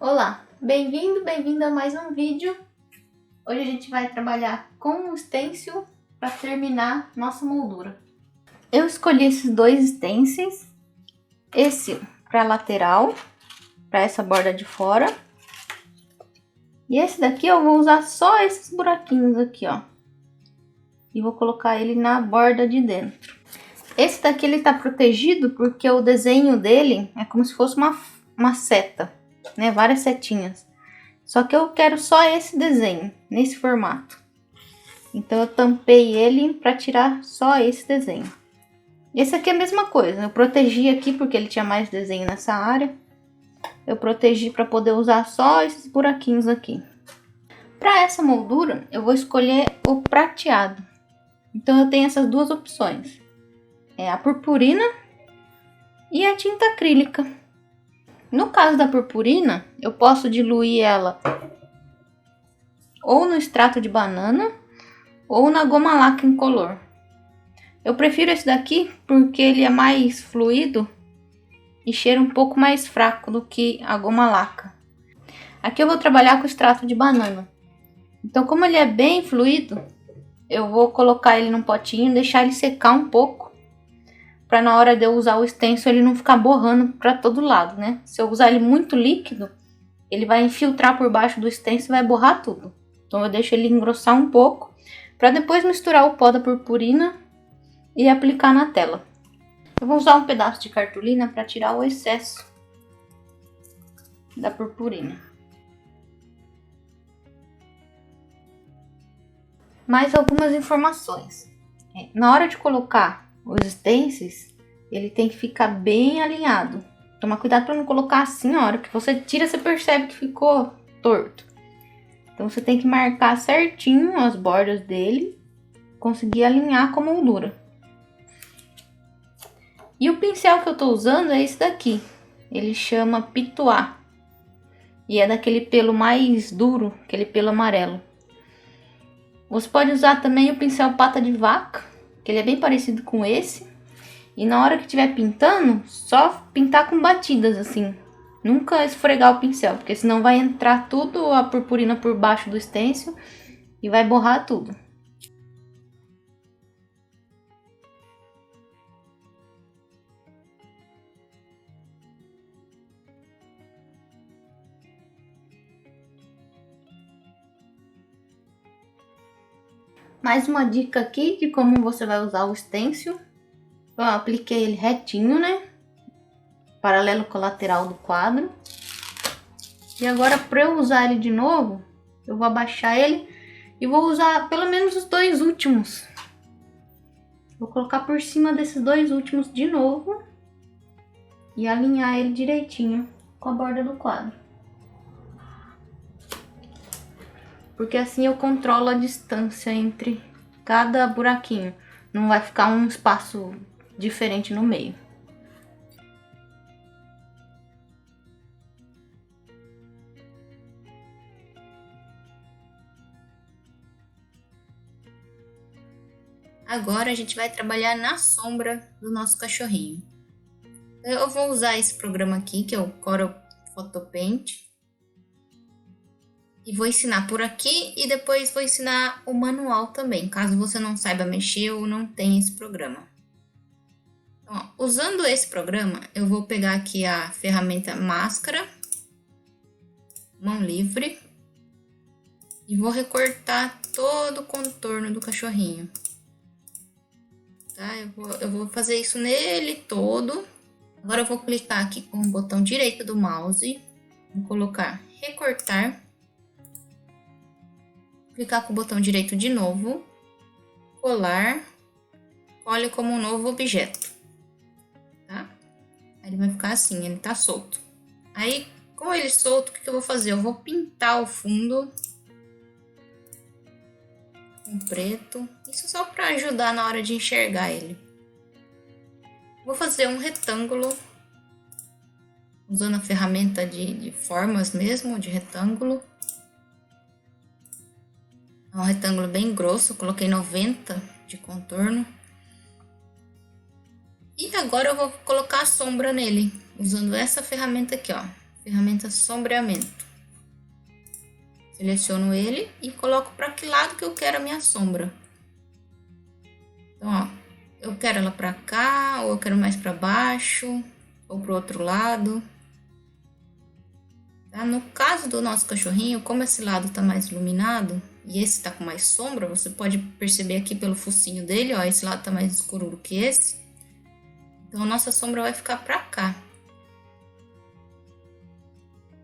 Olá, bem-vindo a mais um vídeo. Hoje a gente vai trabalhar com o stencil para terminar nossa moldura. Eu escolhi esses dois stencils, esse para lateral, para essa borda de fora, e esse daqui eu vou usar só esses buraquinhos aqui, ó, e vou colocar ele na borda de dentro. Esse daqui ele tá protegido porque o desenho dele é como se fosse uma seta, né? Várias setinhas. Só que eu quero só esse desenho, nesse formato. Então eu tampei ele para tirar só esse desenho. Esse aqui é a mesma coisa, eu protegi aqui porque ele tinha mais desenho nessa área. Eu protegi para poder usar só esses buraquinhos aqui. Para essa moldura eu vou escolher o prateado. Então eu tenho essas duas opções. É a purpurina e a tinta acrílica. No caso da purpurina, eu posso diluir ela ou no extrato de banana ou na goma laca incolor. Eu prefiro esse daqui porque ele é mais fluido e cheira um pouco mais fraco do que a goma laca. Aqui eu vou trabalhar com extrato de banana. Então, como ele é bem fluido, eu vou colocar ele num potinho e deixar ele secar um pouco, para na hora de eu usar o stencil ele não ficar borrando para todo lado, né? Se eu usar ele muito líquido, ele vai infiltrar por baixo do stencil e vai borrar tudo. Então eu deixo ele engrossar um pouco, para depois misturar o pó da purpurina e aplicar na tela. Eu vou usar um pedaço de cartolina para tirar o excesso da purpurina. Mais algumas informações. Na hora de colocar os stencils, ele tem que ficar bem alinhado. Toma cuidado para não colocar assim, a hora que você tira, você percebe que ficou torto. Então você tem que marcar certinho as bordas dele, conseguir alinhar com a moldura. E o pincel que eu tô usando é esse daqui. Ele chama Pitois. E é daquele pelo mais duro, aquele pelo amarelo. Você pode usar também o pincel pata de vaca, que ele é bem parecido com esse. E na hora que estiver pintando, só pintar com batidas assim. Nunca esfregar o pincel, porque senão vai entrar tudo a purpurina por baixo do stencil e vai borrar tudo. Mais uma dica aqui de como você vai usar o stencil. Eu apliquei ele retinho, né? Paralelo com a lateral do quadro. E agora, para eu usar ele de novo, eu vou abaixar ele e vou usar pelo menos os dois últimos. Vou colocar por cima desses dois últimos de novo e alinhar ele direitinho com a borda do quadro. Porque assim eu controlo a distância entre cada buraquinho. Não vai ficar um espaço diferente no meio. Agora a gente vai trabalhar na sombra do nosso cachorrinho. Eu vou usar esse programa aqui, que é o Corel Photopaint. E vou ensinar por aqui e depois vou ensinar o manual também, caso você não saiba mexer ou não tenha esse programa. Então, ó, usando esse programa, eu vou pegar aqui a ferramenta máscara, mão livre, e vou recortar todo o contorno do cachorrinho. Tá? Eu vou fazer isso nele todo. Agora eu vou clicar aqui com o botão direito do mouse, vou colocar recortar. Clicar com o botão direito de novo, colar, colhe como um novo objeto, tá? Aí ele vai ficar assim, ele tá solto. Aí, com ele solto, o que eu vou fazer? Eu vou pintar o fundo com preto, isso só para ajudar na hora de enxergar ele. Vou fazer um retângulo, usando a ferramenta de formas mesmo, de retângulo. É um retângulo bem grosso, coloquei 90 de contorno. E agora eu vou colocar a sombra nele, usando essa ferramenta aqui, ó. ferramenta sombreamento. Seleciono ele e coloco para que lado que eu quero a minha sombra. Então, ó, eu quero ela para cá, ou eu quero mais para baixo, ou pro outro lado. Tá? No caso do nosso cachorrinho, como esse lado tá mais iluminado e esse tá com mais sombra, você pode perceber aqui pelo focinho dele, ó, esse lado tá mais escuro do que esse. Então, a nossa sombra vai ficar pra cá.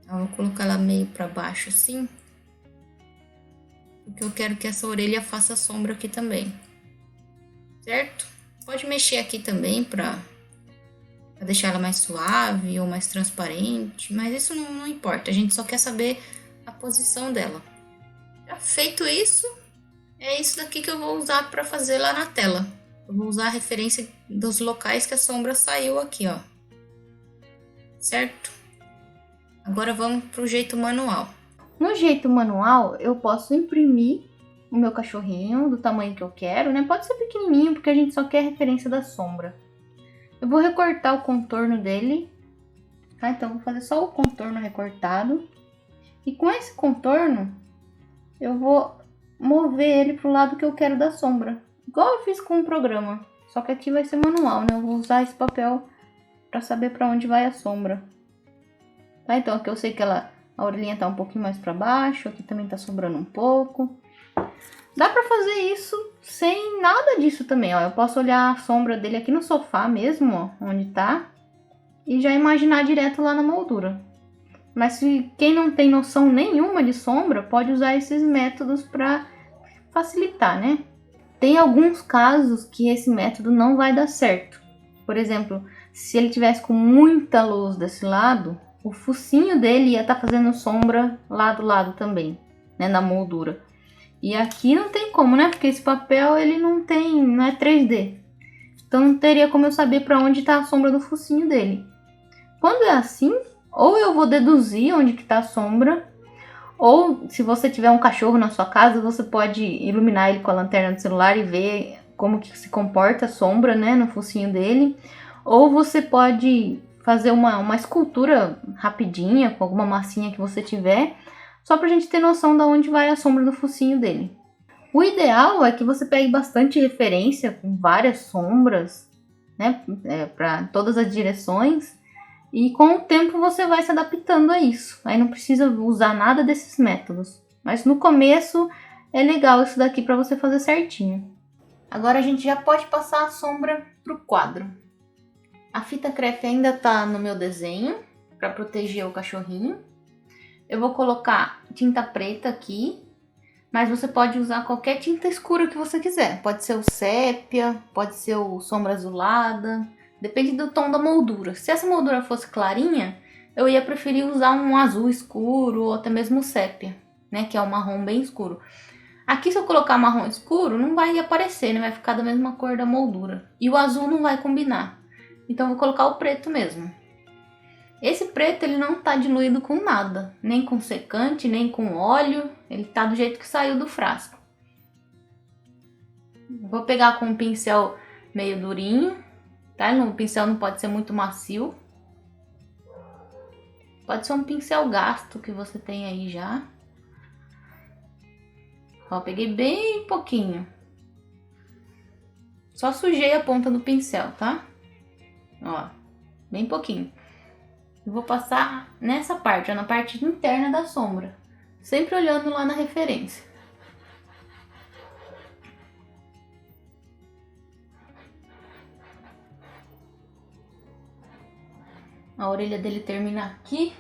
Então, eu vou colocar ela meio pra baixo assim, porque eu quero que essa orelha faça sombra aqui também. Certo? Pode mexer aqui também pra deixar ela mais suave ou mais transparente, mas isso não importa, a gente só quer saber a posição dela. Já feito isso, é isso daqui que eu vou usar para fazer lá na tela. Eu vou usar a referência dos locais que a sombra saiu aqui, ó. Certo? Agora vamos pro jeito manual. No jeito manual, eu posso imprimir o meu cachorrinho do tamanho que eu quero, né? Pode ser pequenininho, porque a gente só quer a referência da sombra. Eu vou recortar o contorno dele, tá? Então, vou fazer só o contorno recortado. E com esse contorno, eu vou mover ele pro lado que eu quero da sombra. Igual eu fiz com o programa, só que aqui vai ser manual, né? Eu vou usar esse papel para saber para onde vai a sombra. Tá? Então, aqui eu sei que a orelhinha tá um pouquinho mais para baixo, aqui também tá sobrando um pouco. Dá pra fazer isso sem nada disso também, ó. Eu posso olhar a sombra dele aqui no sofá mesmo, ó, onde tá, e já imaginar direto lá na moldura. Mas se quem não tem noção nenhuma de sombra, pode usar esses métodos pra facilitar, né? Tem alguns casos que esse método não vai dar certo. Por exemplo, se ele tivesse com muita luz desse lado, o focinho dele ia estar fazendo sombra lá do lado também, né, na moldura. E aqui não tem como, né? Porque esse papel ele não é 3D. Então não teria como eu saber para onde está a sombra do focinho dele. Quando é assim, ou eu vou deduzir onde que está a sombra, ou se você tiver um cachorro na sua casa, você pode iluminar ele com a lanterna do celular e ver como que se comporta a sombra, né, no focinho dele. Ou você pode fazer uma escultura rapidinha com alguma massinha que você tiver, só pra gente ter noção de onde vai a sombra do focinho dele. O ideal é que você pegue bastante referência com várias sombras, né, para todas as direções, e com o tempo você vai se adaptando a isso. Aí não precisa usar nada desses métodos. Mas no começo é legal isso daqui para você fazer certinho. Agora a gente já pode passar a sombra pro quadro. A fita crepe ainda tá no meu desenho para proteger o cachorrinho. Eu vou colocar tinta preta aqui, mas você pode usar qualquer tinta escura que você quiser. Pode ser o sépia, pode ser o sombra azulada, depende do tom da moldura. Se essa moldura fosse clarinha, eu ia preferir usar um azul escuro ou até mesmo sépia, né, que é um marrom bem escuro. Aqui, se eu colocar marrom escuro, não vai aparecer, né, vai ficar da mesma cor da moldura. E o azul não vai combinar, então eu vou colocar o preto mesmo. Esse preto ele não tá diluído com nada, nem com secante, nem com óleo, ele tá do jeito que saiu do frasco. Vou pegar com um pincel meio durinho, tá? O pincel não pode ser muito macio. Pode ser um pincel gasto que você tem aí já. Ó, peguei bem pouquinho. Só sujei a ponta do pincel, tá? Ó, bem pouquinho. Eu vou passar nessa parte, ó, na parte interna da sombra, sempre olhando lá na referência. A orelha dele termina aqui.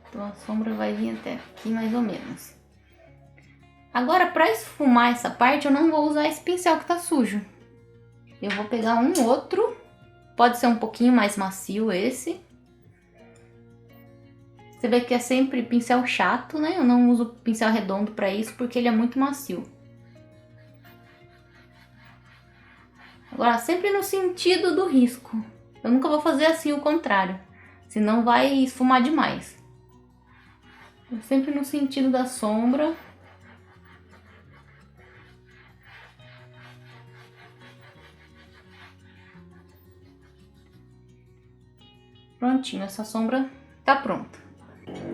Então a sombra vai vir até aqui mais ou menos. Agora, para esfumar essa parte, eu não vou usar esse pincel que tá sujo. Eu vou pegar um outro, pode ser um pouquinho mais macio esse. Você vê que é sempre pincel chato, né? Eu não uso pincel redondo para isso porque ele é muito macio. Agora, sempre no sentido do risco. Eu nunca vou fazer assim o contrário, senão vai esfumar demais. Sempre no sentido da sombra. Prontinho, essa sombra tá pronta.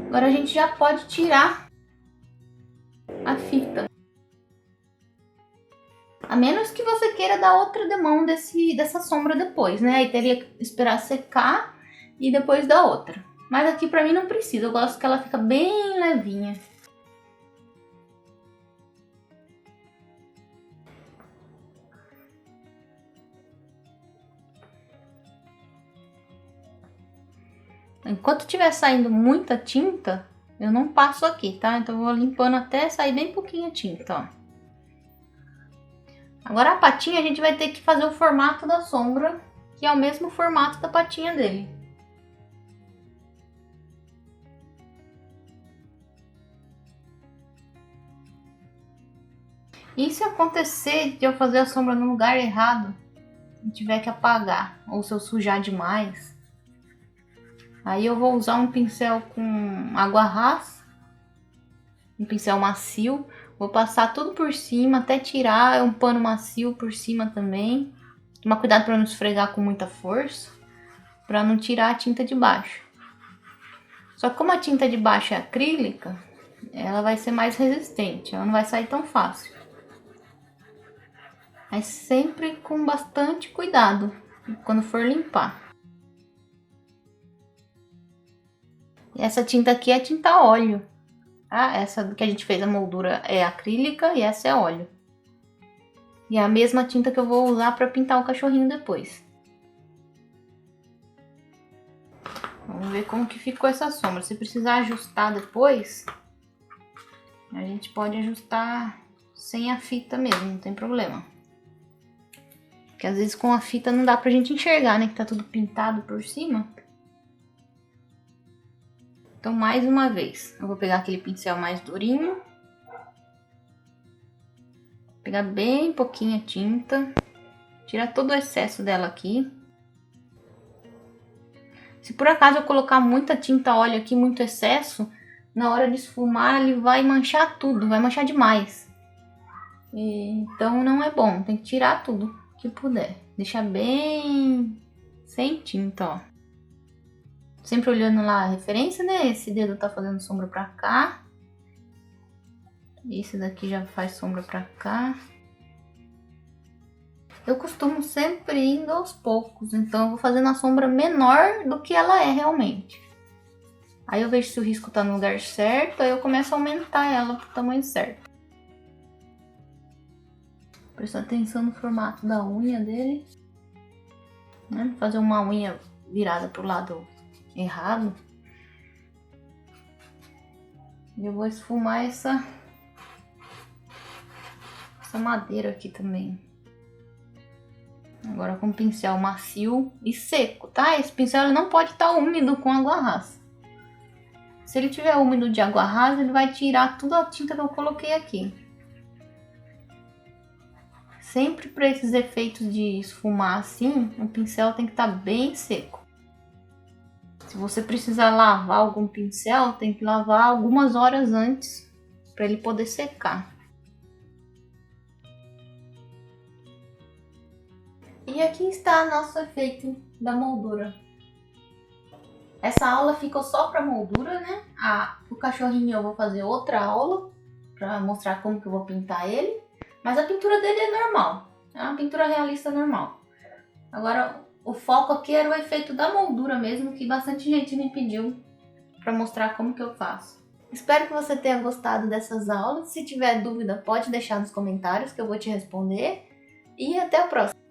Agora a gente já pode tirar a fita. A menos que você queira dar outra demão dessa sombra depois, né? Aí teria que esperar secar e depois dar outra. Mas aqui pra mim não precisa, eu gosto que ela fica bem levinha. Enquanto estiver saindo muita tinta, eu não passo aqui, tá? Então eu vou limpando até sair bem pouquinho a tinta, ó. Agora a patinha a gente vai ter que fazer o formato da sombra, que é o mesmo formato da patinha dele. E se acontecer de eu fazer a sombra no lugar errado, e tiver que apagar, ou se eu sujar demais, aí eu vou usar um pincel com água rasa, um pincel macio, vou passar tudo por cima até tirar, um pano macio por cima também. Tomar cuidado para não esfregar com muita força, para não tirar a tinta de baixo. Só que como a tinta de baixo é acrílica, ela vai ser mais resistente, ela não vai sair tão fácil. Mas sempre com bastante cuidado quando for limpar. E essa tinta aqui é tinta óleo. Tá? Essa que a gente fez a moldura é acrílica e essa é óleo. E é a mesma tinta que eu vou usar para pintar o cachorrinho depois. Vamos ver como que ficou essa sombra. Se precisar ajustar depois, a gente pode ajustar sem a fita mesmo, não tem problema. Porque às vezes com a fita não dá pra gente enxergar, né? Que tá tudo pintado por cima. Então, mais uma vez, eu vou pegar aquele pincel mais durinho. Pegar bem pouquinha tinta. Tirar todo o excesso dela aqui. Se por acaso eu colocar muita tinta óleo aqui, muito excesso, na hora de esfumar ele vai manchar tudo, vai manchar demais. Então não é bom, tem que tirar tudo que puder. Deixar bem sem tinta, ó. Sempre olhando lá a referência, né? Esse dedo tá fazendo sombra pra cá. Esse daqui já faz sombra pra cá. Eu costumo sempre indo aos poucos, então eu vou fazendo a sombra menor do que ela é realmente. Aí eu vejo se o risco tá no lugar certo, aí eu começo a aumentar ela pro tamanho certo. Prestar atenção no formato da unha dele. Né? Fazer uma unha virada pro lado errado. E eu vou esfumar essa madeira aqui também. Agora com pincel macio e seco, tá? Esse pincel ele não pode estar úmido com água rasa. Se ele tiver úmido de água rasa, ele vai tirar toda a tinta que eu coloquei aqui. Sempre para esses efeitos de esfumar assim, o pincel tem que estar bem seco. Se você precisar lavar algum pincel, tem que lavar algumas horas antes para ele poder secar. E aqui está nosso efeito da moldura. Essa aula ficou só para moldura, né? O cachorrinho eu vou fazer outra aula para mostrar como que eu vou pintar ele. Mas a pintura dele é normal, é uma pintura realista normal. Agora o foco aqui era o efeito da moldura mesmo, que bastante gente me pediu para mostrar como que eu faço. Espero que você tenha gostado dessas aulas. Se tiver dúvida, pode deixar nos comentários que eu vou te responder. E até a próxima!